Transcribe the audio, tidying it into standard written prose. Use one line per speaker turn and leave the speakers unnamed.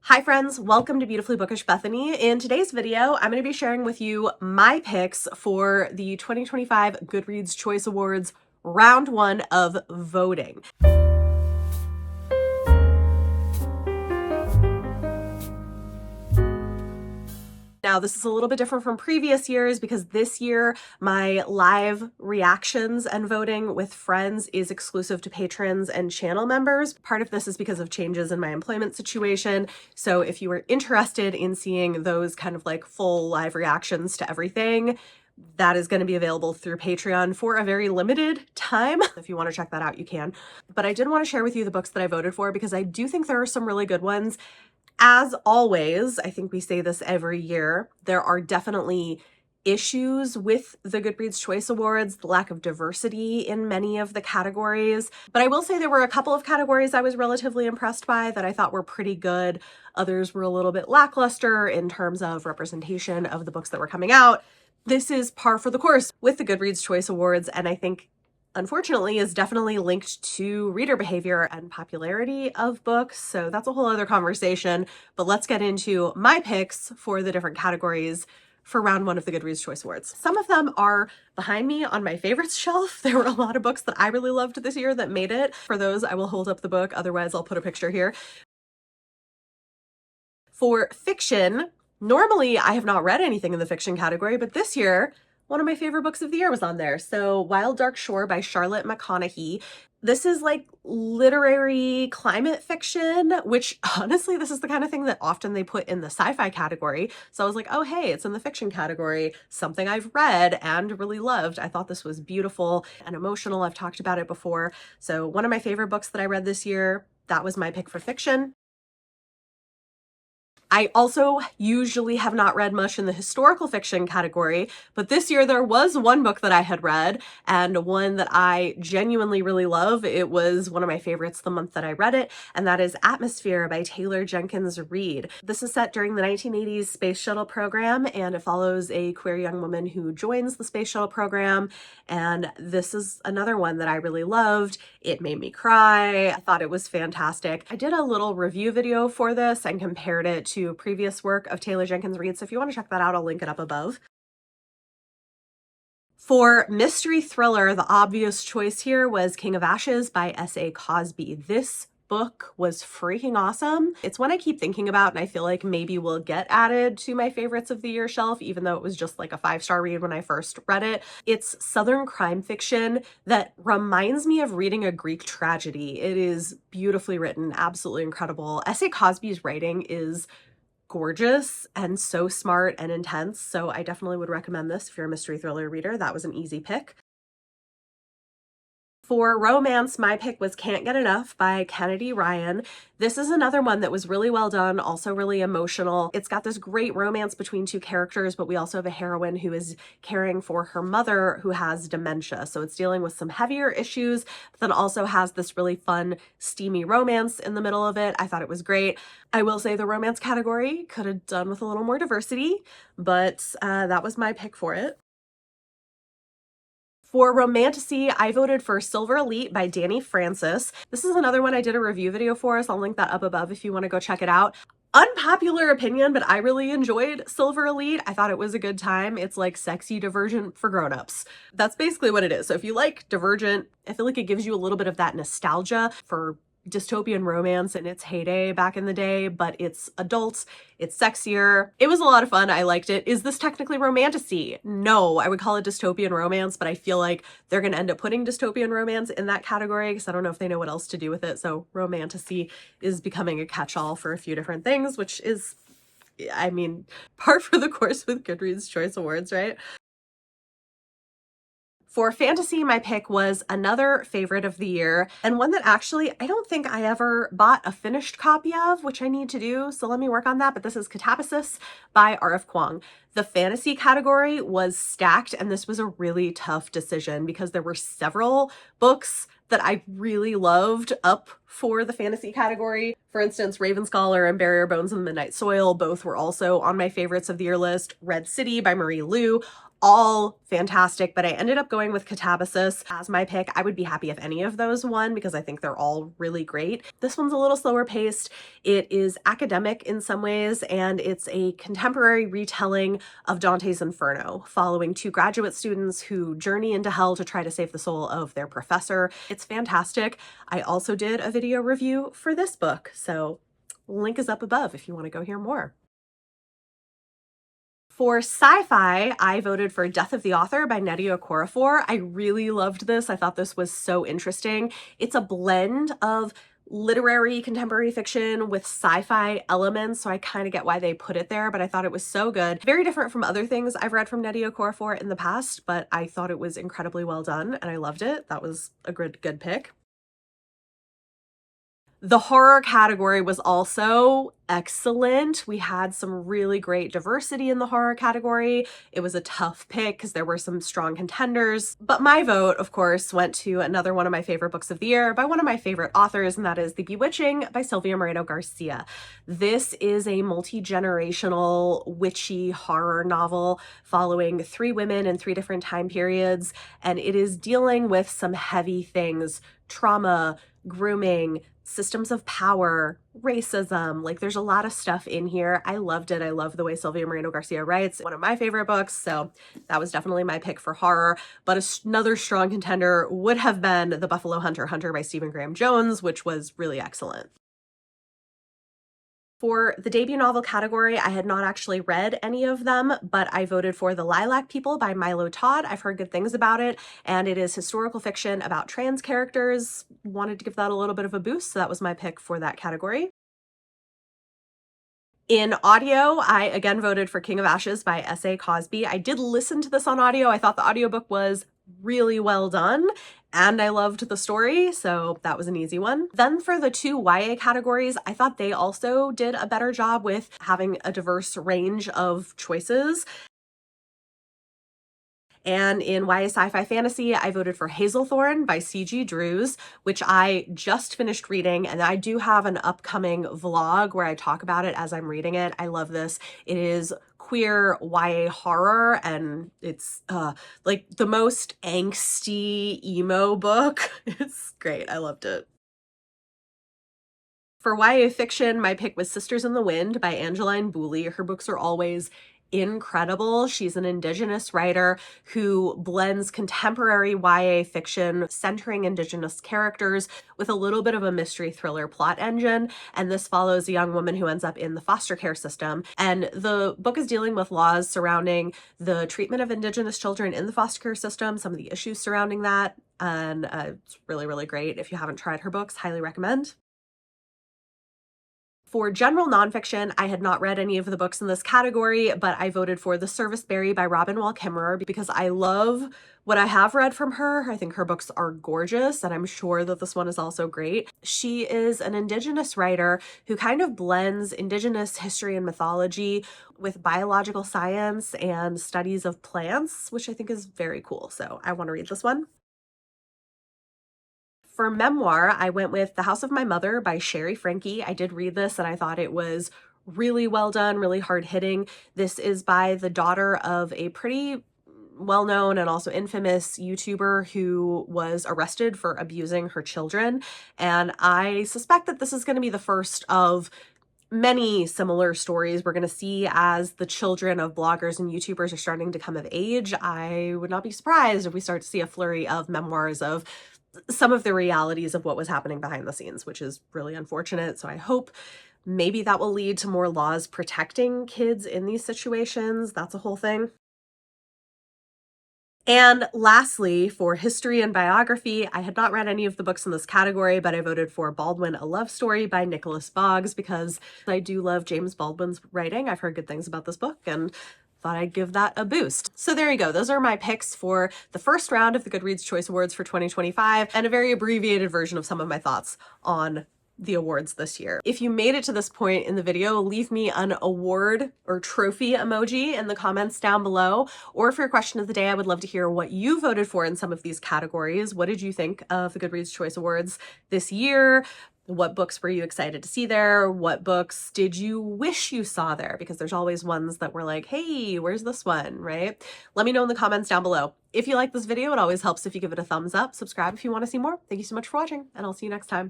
Hi friends, welcome to Beautifully Bookish Bethany. In today's video, I'm going to be sharing with you my picks for the 2025 Goodreads Choice Awards round one of voting. Now, this is a little bit different from previous years because this year my live reactions and voting with friends is exclusive to patrons and channel members. Part of this is because of changes in my employment situation. So if you are interested in seeing those kind of like full live reactions to everything, that is going to be available through Patreon for a very limited time. If you want to check that out, you can. But I did want to share with you the books that I voted for because I do think there are some really good ones. As always, I think we say this every year, there are definitely issues with the Goodreads Choice Awards, the lack of diversity in many of the categories. But I will say there were a couple of categories I was relatively impressed by that I thought were pretty good. Others were a little bit lackluster in terms of representation of the books that were coming out. This is par for the course with the Goodreads Choice Awards, and I think unfortunately is definitely linked to reader behavior and popularity of books. So that's a whole other conversation, but let's get into my picks for the different categories for round one of the Goodreads Choice Awards. Some of them are behind me on my favorites shelf. There were a lot of books that I really loved this year that made it. For those, I will hold up the book. Otherwise, I'll put a picture here. For fiction, normally I have not read anything in the fiction category, but this year, one of my favorite books of the year was on there. So Wild Dark Shore by Charlotte McConaughey. This is like literary climate fiction, which honestly, this is the kind of thing that often they put in the sci-fi category. So I was like, oh, hey, it's in the fiction category, something I've read and really loved. I thought this was beautiful and emotional. I've talked about it before. So one of my favorite books that I read this year, that was my pick for fiction. I also usually have not read much in the historical fiction category, but this year there was one book that I had read and one that I genuinely really love. It was one of my favorites the month that I read it, and that is Atmosphere by Taylor Jenkins Reid. This is set during the 1980s space shuttle program, and it follows a queer young woman who joins the space shuttle program, and this is another one that I really loved. It made me cry. I thought it was fantastic. I did a little review video for this and compared it to previous work of Taylor Jenkins Reid, so if you want to check that out, I'll link it up above. For mystery thriller, the obvious choice here was King of Ashes by S.A. Cosby. This book was freaking awesome. It's one I keep thinking about and I feel like maybe will get added to my favorites of the year shelf, even though it was just like a 5-star read when I first read it. It's Southern crime fiction that reminds me of reading a Greek tragedy. It is beautifully written, absolutely incredible. S.A. Cosby's writing is gorgeous and so smart and intense, so I definitely would recommend this if you're a mystery thriller reader. That was an easy pick. For romance, my pick was Can't Get Enough by Kennedy Ryan. This is another one that was really well done, also really emotional. It's got this great romance between two characters, but we also have a heroine who is caring for her mother who has dementia. So it's dealing with some heavier issues, but then also has this really fun, steamy romance in the middle of it. I thought it was great. I will say the romance category could have done with a little more diversity, but that was my pick for it. For romantasy, I voted for Silver Elite by Danny Francis. This is another one I did a review video for, so I'll link that up above if you want to go check it out. Unpopular opinion, but I really enjoyed Silver Elite. I thought it was a good time. It's like sexy Divergent for grown-ups. That's basically what it is. So if you like Divergent, I feel like it gives you a little bit of that nostalgia for dystopian romance in its heyday back in the day, but it's adult, it's sexier. It was a lot of fun. I liked it. Is this technically romantasy? No, I would call it dystopian romance, but I feel like they're going to end up putting dystopian romance in that category because I don't know if they know what else to do with it. So romantasy is becoming a catch-all for a few different things, which is, I mean, par for the course with Goodreads Choice Awards, right? For fantasy, my pick was another favorite of the year, and one that actually I don't think I ever bought a finished copy of, which I need to do, so let me work on that, but this is Catabasis by R.F. Kuang. The fantasy category was stacked, and this was a really tough decision because there were several books that I really loved up for the fantasy category. For instance, Ravenscaller and Barrier Bones and the Midnight Soil both were also on my favorites of the year list. Red City by Marie Lu, all fantastic, but I ended up going with Catabasis as my pick. I would be happy if any of those won because I think they're all really great. This one's a little slower paced. It is academic in some ways, and it's a contemporary retelling of Dante's Inferno, following two graduate students who journey into hell to try to save the soul of their professor. It's fantastic. I also did a video review for this book, so link is up above if you want to go hear more. For sci-fi, I voted for Death of the Author by Nnedi Okorafor. I really loved this. I thought this was so interesting. It's a blend of literary contemporary fiction with sci-fi elements, so I kind of get why they put it there, but I thought it was so good. Very different from other things I've read from Nnedi Okorafor in the past, but I thought it was incredibly well done and I loved it. That was a good pick. The horror category was also excellent. We had some really great diversity in the horror category. It was a tough pick because there were some strong contenders. But my vote, of course, went to another one of my favorite books of the year by one of my favorite authors, and that is The Bewitching by Sylvia Moreno Garcia. This is a multi-generational witchy horror novel following three women in three different time periods, and it is dealing with some heavy things: trauma, grooming, systems of power, racism. Like, there's a lot of stuff in here. I loved it. I love the way Sylvia Moreno Garcia writes. One of my favorite books, so that was definitely my pick for horror. But another strong contender would have been The Buffalo Hunter by Stephen Graham Jones, which was really excellent. For the debut novel category, I had not actually read any of them, but I voted for The Lilac People by Milo Todd. I've heard good things about it, and it is historical fiction about trans characters. Wanted to give that a little bit of a boost, so that was my pick for that category. In audio, I again voted for King of Ashes by S.A. Cosby. I did listen to this on audio. I thought the audiobook was really well done, and I loved the story, so that was an easy one. Then for the two YA categories, I thought they also did a better job with having a diverse range of choices. And in YA Sci-Fi Fantasy, I voted for Hazelthorn by C.G. Drews, which I just finished reading, and I do have an upcoming vlog where I talk about it as I'm reading it. I love this. It is queer YA horror, and it's like the most angsty emo book. It's great. I loved it. For YA fiction, my pick was Sisters in the Wind by Angeline Boulley. Her books are always incredible. She's an Indigenous writer who blends contemporary YA fiction centering Indigenous characters with a little bit of a mystery thriller plot engine. And this follows a young woman who ends up in the foster care system. And the book is dealing with laws surrounding the treatment of Indigenous children in the foster care system, some of the issues surrounding that. And it's really great. If you haven't tried her books, highly recommend. For general nonfiction, I had not read any of the books in this category, but I voted for The Service Berry by Robin Wall Kimmerer because I love what I have read from her. I think her books are gorgeous, and I'm sure that this one is also great. She is an Indigenous writer who kind of blends Indigenous history and mythology with biological science and studies of plants, which I think is very cool. So I want to read this one. For memoir, I went with The House of My Mother by Sherry Franke. I did read this and I thought it was really well done, really hard hitting. This is by the daughter of a pretty well-known and also infamous YouTuber who was arrested for abusing her children. And I suspect that this is going to be the first of many similar stories we're going to see as the children of bloggers and YouTubers are starting to come of age. I would not be surprised if we start to see a flurry of memoirs of some of the realities of what was happening behind the scenes, which is really unfortunate. So I hope maybe that will lead to more laws protecting kids in these situations. That's a whole thing. And lastly, for history and biography, I had not read any of the books in this category, but I voted for Baldwin, A Love Story by Nicholas Boggs because I do love James Baldwin's writing. I've heard good things about this book and thought I'd give that a boost. So there you go. Those are my picks for the first round of the Goodreads Choice Awards for 2025 and a very abbreviated version of some of my thoughts on the awards this year. If you made it to this point in the video, leave me an award or trophy emoji in the comments down below. Or for your question of the day, I would love to hear what you voted for in some of these categories. What did you think of the Goodreads Choice Awards this year? What books were you excited to see there? What books did you wish you saw there? Because there's always ones that were like, hey, where's this one, right? Let me know in the comments down below. If you like this video, it always helps if you give it a thumbs up. Subscribe if you want to see more. Thank you so much for watching, and I'll see you next time.